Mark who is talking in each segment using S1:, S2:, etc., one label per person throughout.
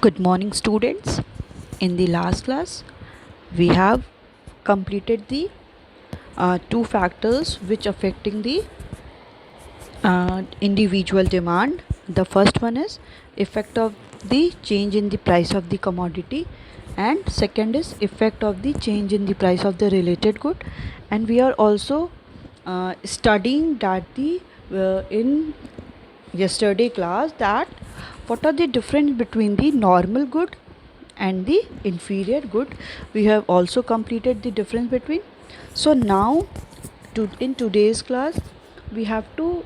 S1: Good morning, students. In the last class, we have completed the two factors which affecting the individual demand. The first one is effect of the change in the price of the commodity, and second is effect of the change in the price of the related good. And we are also studying that the in yesterday class that what are the difference between the normal good and the inferior good. We have also completed the difference between. So now in today's class we have to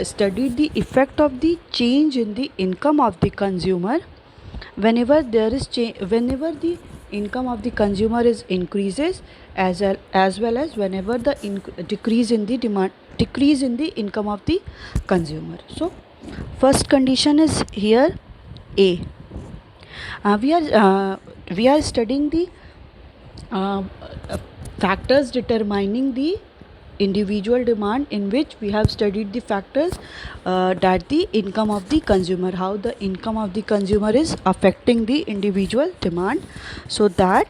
S1: study the effect of the change in the income of the consumer whenever there is whenever the income of the consumer is increases, as well as whenever the decrease in the income of the consumer. So first condition is here A. We are studying the uh, uh, factors determining the individual demand, in which we have studied the factors that the income of the consumer, how the income of the consumer is affecting the individual demand. So that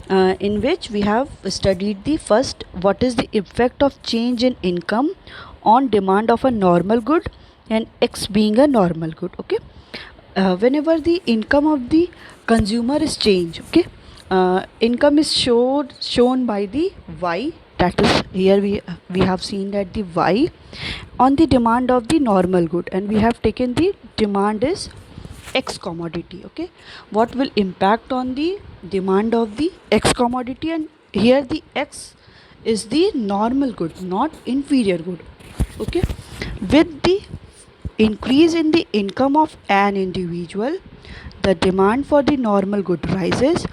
S1: in which we have studied the first, what is the effect of change in income on demand of a normal good, and X being a normal good. Okay. Whenever the income of the consumer is changed, okay, income is shown by the Y, that is here we have seen that the Y on the demand of the normal good, and we have taken the demand is X commodity. Okay, what will impact on the demand of the X commodity, and here the X is the normal good, not inferior good. Okay, with the increase in the income of an individual, the demand for the normal good rises,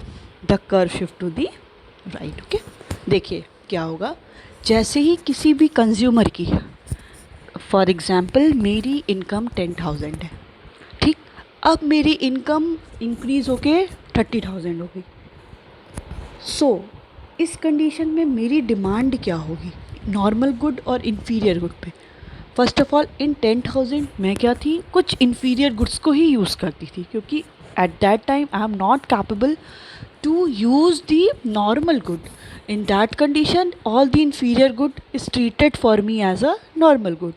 S1: the curve shift to the right. Okay, देखिए क्या होगा, जैसे ही किसी भी consumer की, for example मेरी income 10,000 है, ठीक, अब मेरी इनकम इंक्रीज होके 30,000 हो गई. सो इस कंडीशन में मेरी डिमांड क्या होगी नॉर्मल गुड और इन्फीरियर गुड पे. फर्स्ट ऑफ ऑल इन 10,000 मैं क्या थी, कुछ इन्फीरियर गुड्स को ही यूज़ करती थी, क्योंकि at that time I am not capable to use the normal good. In that condition, all the inferior good is treated for me as a normal good.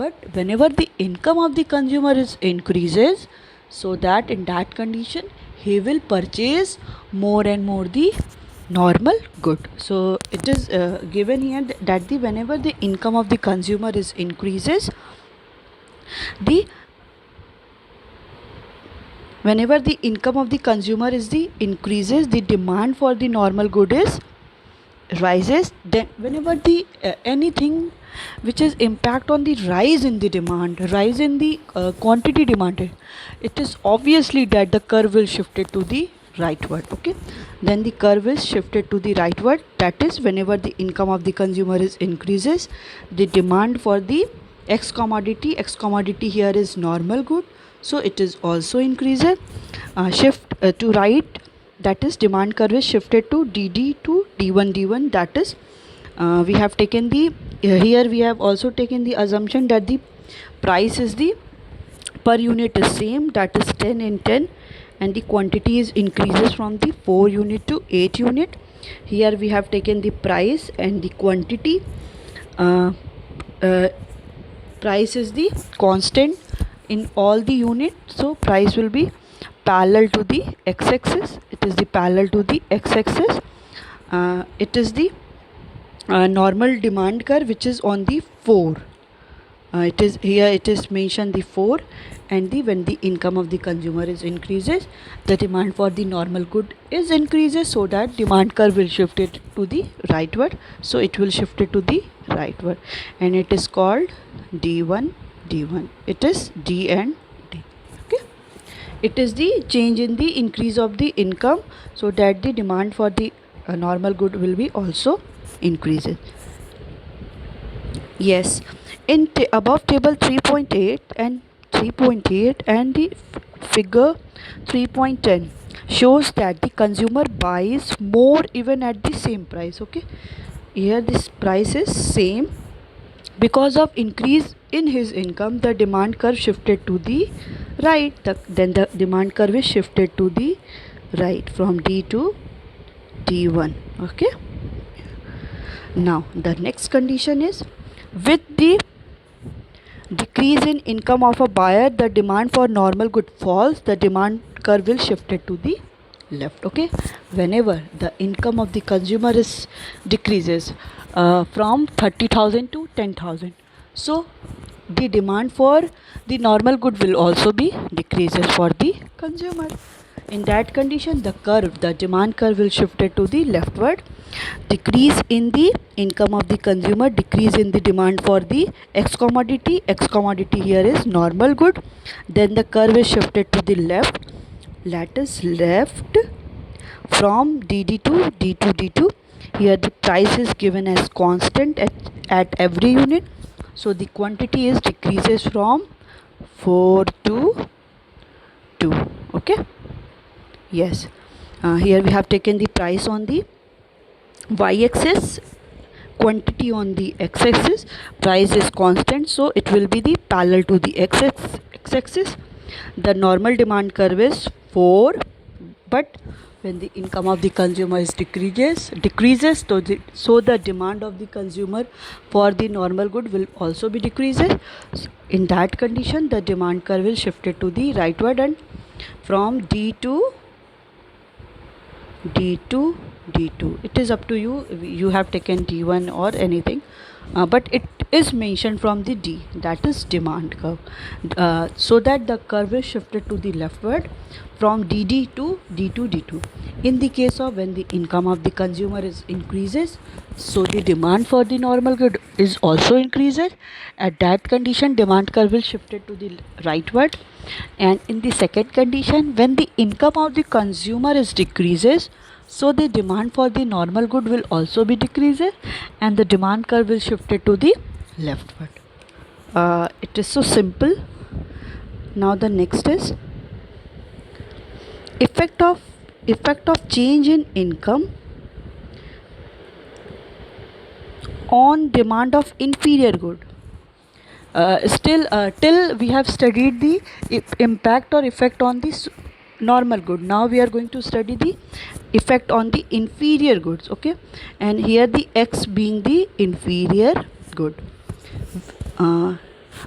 S1: But whenever the income of the consumer is increases, so that in that condition he will purchase more and more the normal good. So it is given here that the whenever the income of the consumer is increases, the whenever the income of the consumer is the increases, the demand for the normal good is rises. Then whenever the anything which is impact on the rise in the demand, rise in the quantity demanded, it is obviously that the curve will shift it to the rightward. Okay, then the curve is shifted to the rightward, that is whenever the income of the consumer is increases, the demand for the X commodity here is normal good, so it is also increases. Shift to right, that is demand curve is shifted to DD to D1, that is we have taken the here we have also taken the assumption that the price is the per unit is same, that is 10 in 10, and the quantity is increases from the 4 unit to 8 unit. Here we have taken the price and the quantity. uh, uh, Price is the constant in all the unit, so price will be parallel to the x-axis. It is the parallel to the x-axis. It is the normal demand curve which is on the 4. It is here, it is mentioned the 4, and the when the income of the consumer is increases, the demand for the normal good is increases, so that demand curve will shift it to the rightward. So it will shift it to the rightward, and it is called D1. It is D and D. Okay, it is the change in the increase of the income, so that the demand for the normal good will be also increases. Yes, in above table 3.8 and 3.8 and the figure 3.10 shows that the consumer buys more even at the same price. Okay, here this price is same, Because of increase in his income, the demand curve shifted to the right. Then the demand curve is shifted to the right from D to D1. Okay. Now the next condition is, with the decrease in income of a buyer, the demand for normal good falls. The demand curve will shift it to the left. Okay, whenever the income of the consumer is decreases from 30,000 to 10,000, so the demand for the normal good will also be decreases for the consumer. In that condition, the demand curve will shift it to the leftward. Decrease in the income of the consumer, decrease in the demand for the X commodity. X commodity here is normal good. Then the curve is shifted to the left. Lattice left from DD to D2. Here the price is given as constant at every unit. So the quantity is decreases from 4 to 2. Okay. Yes. Here we have taken the price on the y-axis, quantity on the x-axis. Price is constant, so it will be the parallel to the x-axis. The normal demand curve is 4, but when the income of the consumer is decreases, so the demand of the consumer for the normal good will also be decreases. In that condition, the demand curve will shift it to the rightward, and from D to D2. It is up to you. You have taken D1 or anything, but it is mentioned from the D, that is demand curve, so that the curve is shifted to the leftward from DD to D2. In the case of when the income of the consumer is increases, so the demand for the normal good is also increases. At that condition, demand curve will shift it to the rightward. And in the second condition, when the income of the consumer is decreases, so the demand for the normal good will also be decreases, and the demand curve will shift it to the leftward. It is so simple. Now the next is effect of change in income on demand of inferior good. Till we have studied the impact or effect on the normal good. Now we are going to study the effect on the inferior goods. Okay, and here the X being the inferior good.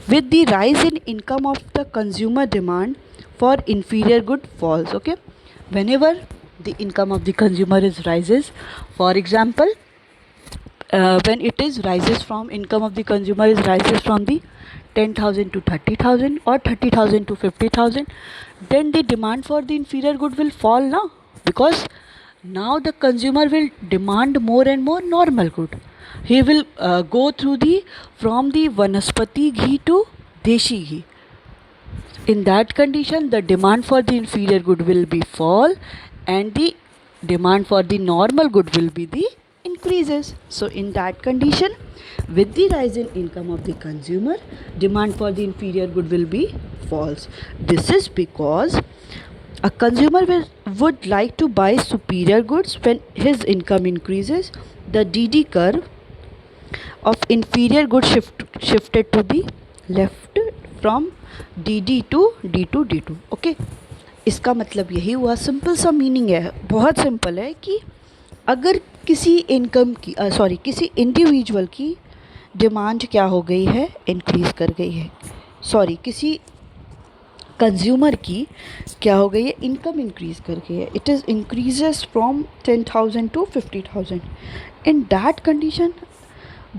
S1: With the rise in income of the consumer, demand for inferior good falls. Okay, whenever the income of the consumer is rises, for example, when it is rises from income of the consumer is rises from the 10,000 to 30,000 or 30,000 to 50,000, then the demand for the inferior good will fall now, because now the consumer will demand more and more normal good. He will go through the from the vanaspati ghee to deshi ghee. In that condition, the demand for the inferior good will be fall, and the demand for the normal good will be the increases. So in that condition, with the rise in income of the consumer, demand for the inferior good will be false. This is because a consumer would like to buy superior goods. When his income increases, the DD curve of inferior goods shifted to the left from DD to D2. Okay, इसका मतलब यही हुआ. Simple सा meaning है, बहुत simple है कि अगर किसी इनकम की किसी इंडिविजुअल की डिमांड क्या हो गई है, इंक्रीज़ कर गई है. किसी कंज्यूमर की क्या हो गई है, इनकम इंक्रीज़ कर गई है. It is increases from 10,000 to 50,000. In that condition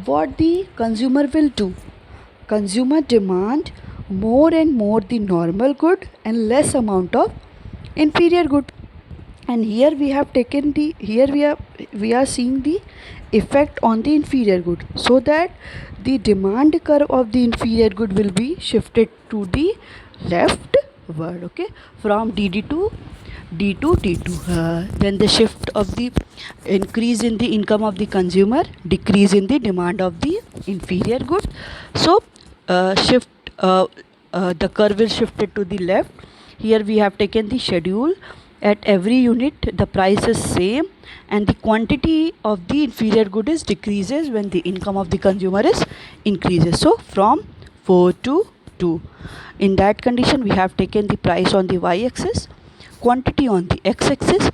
S1: what the consumer will do? Consumer demand more and more the normal good and less amount of inferior good. And here we have taken we are seeing the effect on the inferior good, so that the demand curve of the inferior good will be shifted to the leftward. Okay, from DD to D2. Then the shift of the increase in the income of the consumer, decrease in the demand of the inferior goods. So the curve will shift it to the left. Here we have taken the schedule at every unit the price is same and the quantity of the inferior good is decreases when the income of the consumer is increases. So from 4 to 2. In that condition we have taken the price on the y-axis, quantity on the x-axis.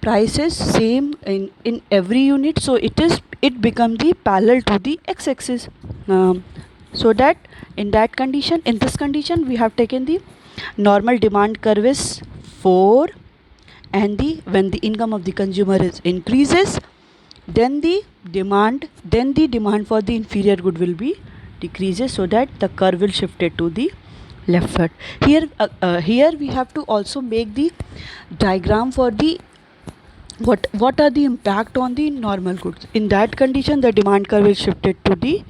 S1: Price is same in every unit, so it become the parallel to the x-axis. So that in this condition we have taken the normal demand curve is 4 and when the income of the consumer is increases, then the demand for the inferior good will be decreases, so that the curve will shift it to the leftward. Here we have to also make the diagram for the what are the impact on the normal goods. In that condition the demand curve is shifted to the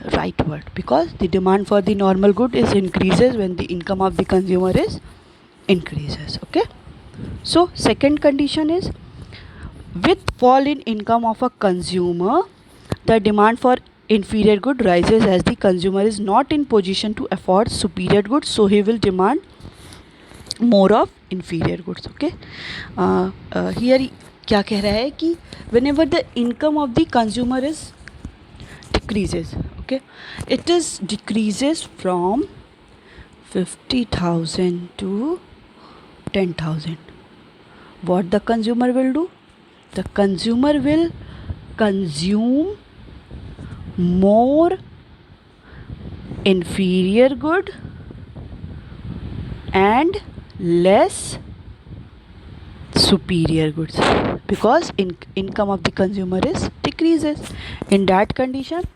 S1: rightward, because the demand for the normal good is increases when the income of the consumer is increases. Okay, so second condition is, with fall in income of a consumer, the demand for inferior good rises as the consumer is not in position to afford superior goods, so he will demand more of inferior goods. Okay, here क्या कह रहा है कि whenever the income of the consumer is decreases, okay, it is decreases from 50,000 to 10,000. What the consumer will do? The consumer will consume more inferior good and less superior goods, because income of the consumer is decreases. In that condition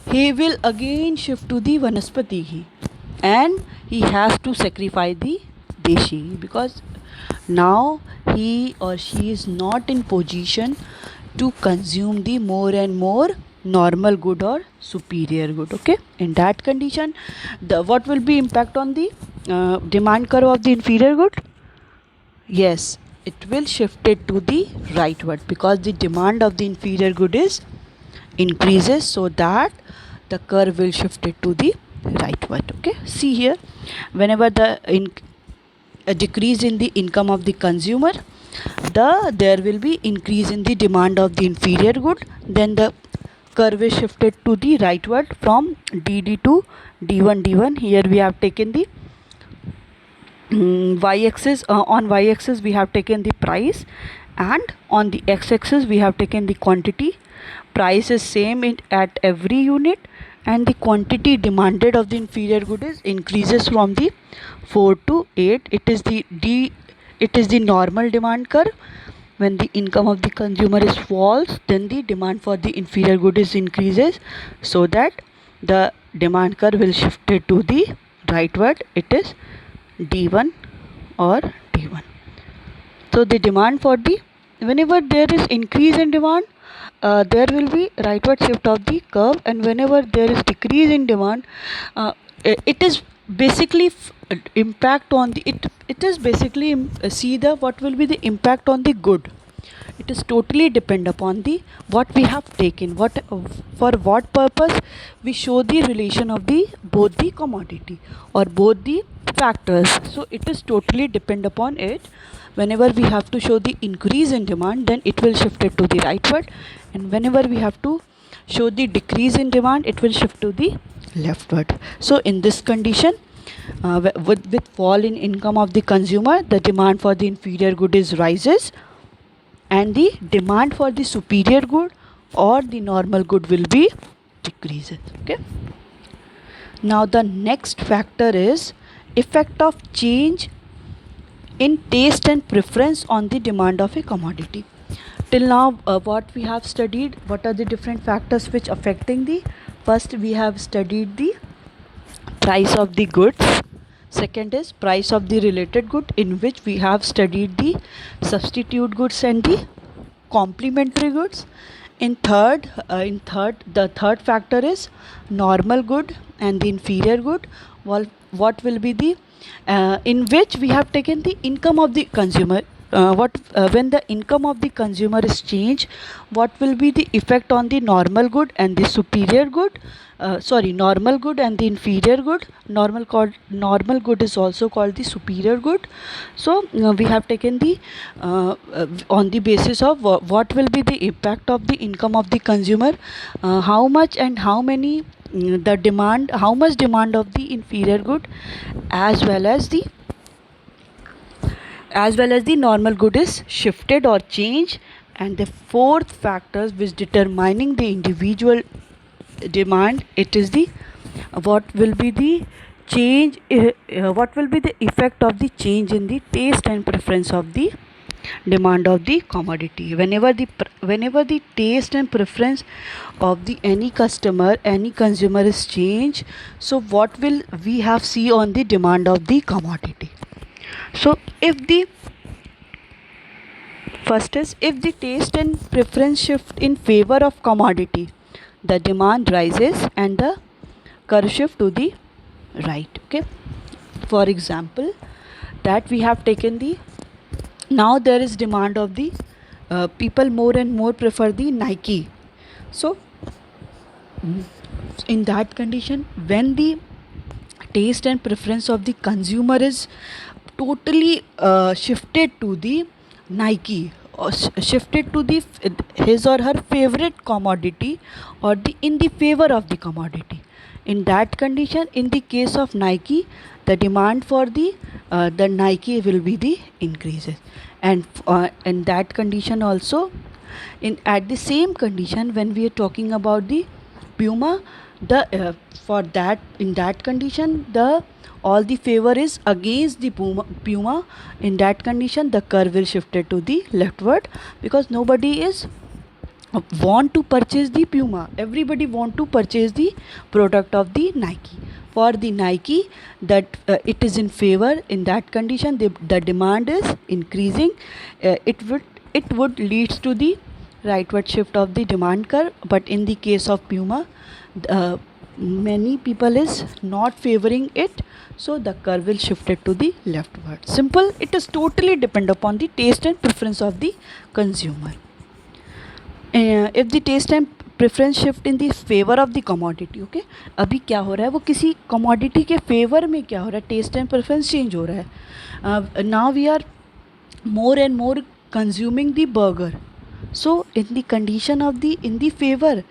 S1: he will again shift to the vanaspati ghee and he has to sacrifice the deshi ghee, because now he or she is not in position to consume the more and more normal good or superior good. Okay, in that condition what will be impact on the demand curve of the inferior good? Yes, it will shift it to the rightward, because the demand of the inferior good is increases, so that the curve will shift it to the rightward. Okay, see here, whenever the a decrease in the income of the consumer, there will be increase in the demand of the inferior good, then the curve is shifted to the rightward from dd to d1. Here we have taken the y-axis. On y-axis we have taken the price, and on the x-axis we have taken the quantity. Price is same at every unit, and the quantity demanded of the inferior good is increases from the 4 to 8. It is the normal demand curve. When the income of the consumer is falls, then the demand for the inferior good is increases, so that the demand curve will shift it to the rightward. It is d1 or d1. So the demand for the, whenever there is increase in demand, there will be rightward shift of the curve, and whenever there is decrease in demand, it is basically impact on the it is basically see the what will be the impact on the good. It is totally depend upon the what we have taken, what for what purpose we show the relation of the both the commodity or both the factors. So it is totally depend upon it. Whenever we have to show the increase in demand, then it will shift it to the rightward, and whenever we have to show the decrease in demand, it will shift to the leftward. So in this condition, with fall in income of the consumer, the demand for the inferior good is rises, and the demand for the superior good or the normal good will be decreases. Okay, now the next factor is effect of change in taste and preference on the demand of a commodity. Till now what we have studied, what are the different factors which affecting the, first we have studied the price of the goods, second is price of the related good, in which we have studied the substitute goods and the complementary goods. In third the third factor is normal good and the inferior good. Well, what will be the in which we have taken the income of the consumer. when the income of the consumer is changed, what will be the effect on the normal good and the superior good? Normal good and the inferior good. Normal good is also called the superior good. So we have taken the on the basis of what will be the impact of the income of the consumer, how much and how many, the demand, how much demand of the inferior good, as well as the normal good is shifted or changed. And the fourth factors which determining the individual demand, it is the what will be the what will be the effect of the change in the taste and preference of the demand of the commodity. Whenever the taste and preference of the any customer, any consumer is changed, so what will we have see on the demand of the commodity? So if the first is, if the taste and preference shift in favor of commodity, the demand rises and the curve shift to the right. Okay, for example, that we have taken the, now there is demand of the people more and more prefer the Nike. So in that condition, when the taste and preference of the consumer is totally shifted to the Nike, or shifted to the his or her favorite commodity, or the in the favor of the commodity, in that condition, in the case of Nike, the demand for the Nike will be the increases. And in that condition also, in at the same condition, when we are talking about the Puma, the for that, in that condition, the all the favor is against the Puma. In that condition, the curve will shifted to the leftward, because nobody is want to purchase the Puma. Everybody want to purchase the product of the Nike. For the Nike, that it is in favor. In that condition, the demand is increasing. It would leads to the rightward shift of the demand curve. But in the case of Puma, many people is not favoring it, so the curve will shift it to the leftward. Simple. It is totally depend upon the taste and preference of the consumer. If the taste and preference shift in the favour of the commodity. Okay, अभी क्या हो रहा है, वो किसी commodity के favour में क्या हो रहा है, टेस्ट एंड प्रेफरेंस चेंज हो रहा है. Now we are more and more consuming the burger. So in the condition of the in the favor,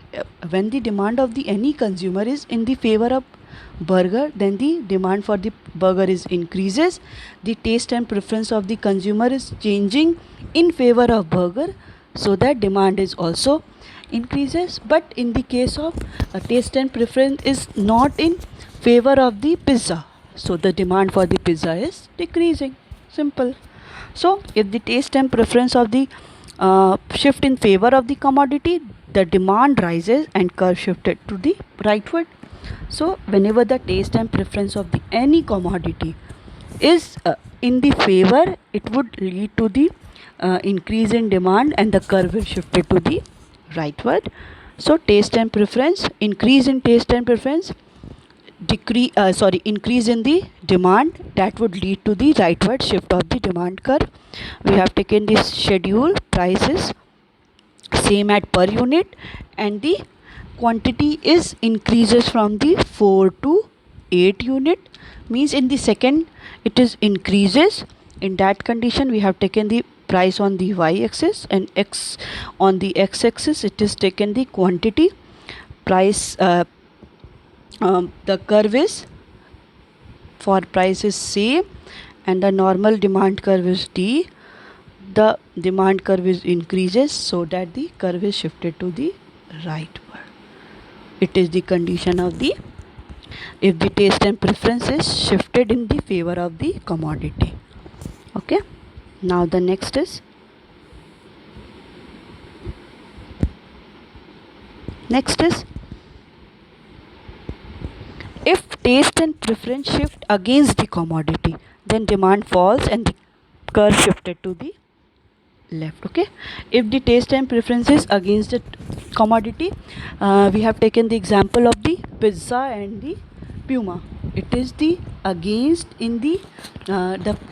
S1: when the demand of the any consumer is in the favor of burger, then the demand for the burger is increases. The taste and preference of the consumer is changing in favor of burger, so that demand is also increases. But in the case of taste and preference is not in favor of the pizza, so the demand for the pizza is decreasing. Simple. So if the taste and preference of the shift in favor of the commodity, the demand rises and curve shifted to the rightward. So whenever the taste and preference of the any commodity is in the favor, it would lead to the increase in demand, and the curve will shift it to the rightward. So taste and preference, increase in taste and preference, increase in the demand, that would lead to the rightward shift of the demand curve. We have taken this schedule. Prices same at per unit, and the quantity is increases from the 4 to 8 unit, means in the second it is increases. In that condition, we have taken the price on the y axis, and x on the x axis it is taken the quantity. Price the curve is for price is same, and the normal demand curve is t. The demand curve is increases, so that the curve is shifted to the rightward. It is the condition of the if the taste and preference is shifted in the favor of the commodity. Okay, now the next is if taste and preference shift against the commodity, then demand falls and the curve shifted to the left. Okay, if the taste and preference is against the commodity, we have taken the example of the pizza and the Puma. It is the against in the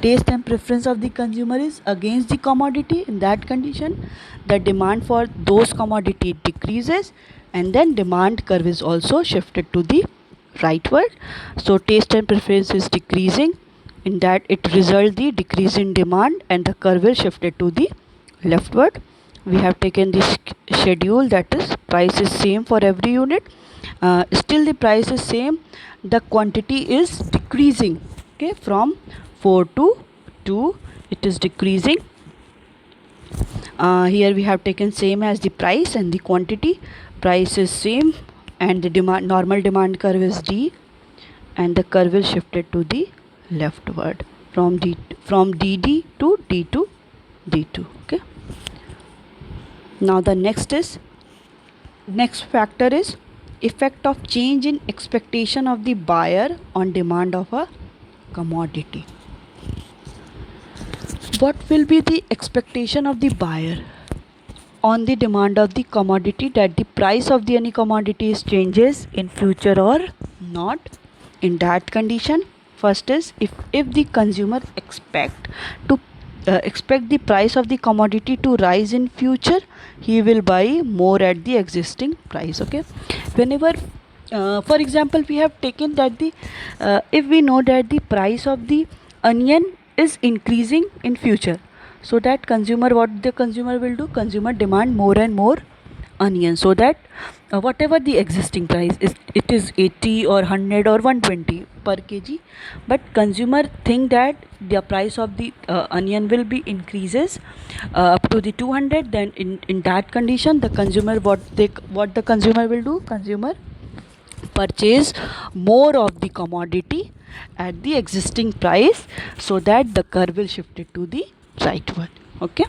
S1: taste and preference of the consumer is against the commodity. In that condition, the demand for those commodity decreases, and then demand curve is also shifted to the rightward. So taste and preference is decreasing. In that it result the decrease in demand, and the curve will shifted to the leftward. We have taken this schedule, that is price is same for every unit. Still the price is same, the quantity is decreasing, okay, from 4 to 2 it is decreasing. Here we have taken same as the price and the quantity. Price is same, and the demand, normal demand curve is D, and the curve is shifted to the leftward from DD to D2 D2. Okay, now the next factor is effect of change in expectation of the buyer on demand of a commodity. What will be the expectation of the buyer on the demand of the commodity, that the price of the any commodity changes in future or not? In that condition, first is if the consumer expect the price of the commodity to rise in future, he will buy more at the existing price. Okay, whenever for example we have taken that the if we know that the price of the onion is increasing in future, so that consumer, what the consumer will do, consumer demand more and more onion, so that whatever the existing price is, it is 80 or 100 or 120 per kg, but consumer think that the price of the onion will be increases up to the 200. Then in that condition, the consumer, what the consumer will do, consumer purchase more of the commodity at the existing price, so that the curve will shift it to the rightward. Okay,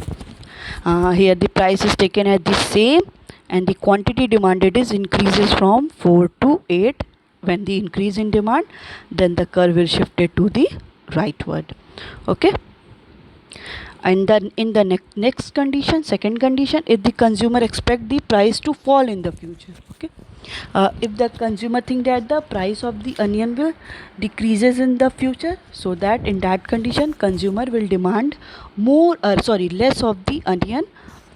S1: here the price is taken at the same, and the quantity demanded is increases from 4 to 8. When the increase in demand, then the curve will shift it to the rightward. Okay, and then in the next condition, second condition, if the consumer expect the price to fall in the future. Okay, if the consumer think that the price of the onion will decreases in the future, so that in that condition consumer will demand less of the onion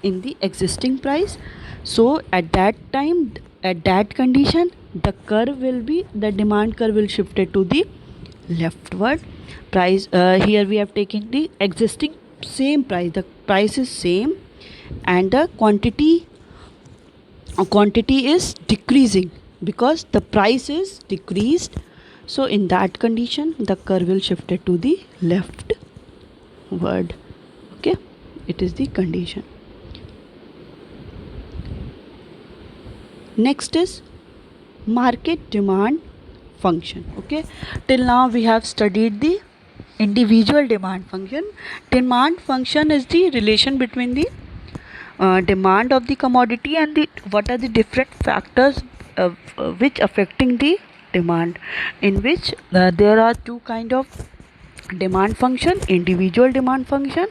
S1: in the existing price. So at that time, at that condition, the curve will be, the demand curve will shift it to the leftward. Price, here we have taken the existing same price, the price is same, and the quantity is decreasing because the price is decreased. So in that condition, the curve will shift it to the leftward. Okay, it is the condition. Next is market demand function. Okay, till now we have studied the individual demand function. Demand function is the relation between the demand of the commodity and the what are the different factors which affecting the demand, in which there are two kind of demand function: individual demand function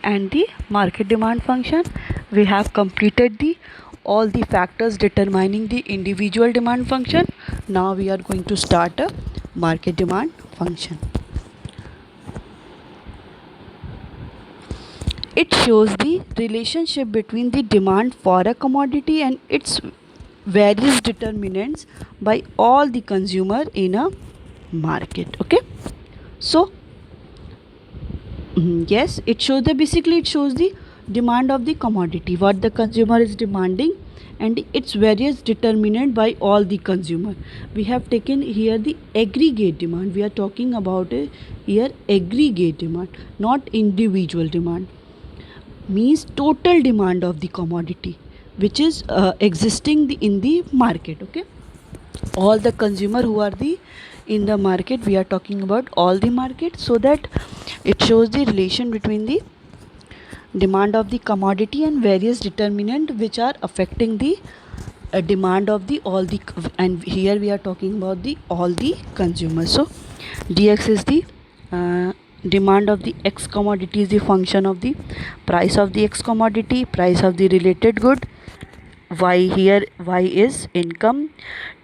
S1: and the market demand function. We have completed the all the factors determining the individual demand function. Now we are going to start a market demand function. It shows the relationship between the demand for a commodity and its various determinants by all the consumer in a market. Okay, so yes, it shows the, basically it shows the demand of the commodity, what the consumer is demanding, and its various determinant by all the consumer. We have taken here the aggregate demand. We are talking about here aggregate demand, not individual demand. Means total demand of the commodity which is existing in the market. Okay, all the consumer who are the in the market, we are talking about all the market, so that it shows the relation between the demand of the commodity and various determinant which are affecting the demand of the all the, and here we are talking about the all the consumers. So dx is the demand of the x commodity is the function of the price of the x commodity, price of the related good. Y, here y is income,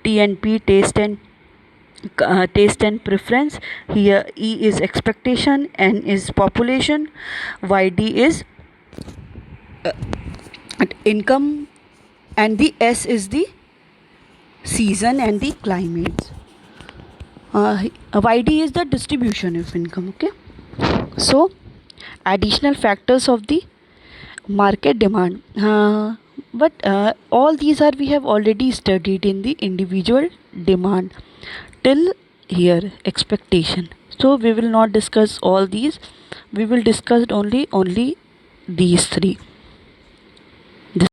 S1: T and P, taste and taste and preference. Here E is expectation, N is population, YD is income, and the S is the season and the climates. YD is the distribution of income. Okay, so additional factors of the market demand, but all these are we have already studied in the individual demand till here expectation. So we will not discuss all these, we will discuss only these three.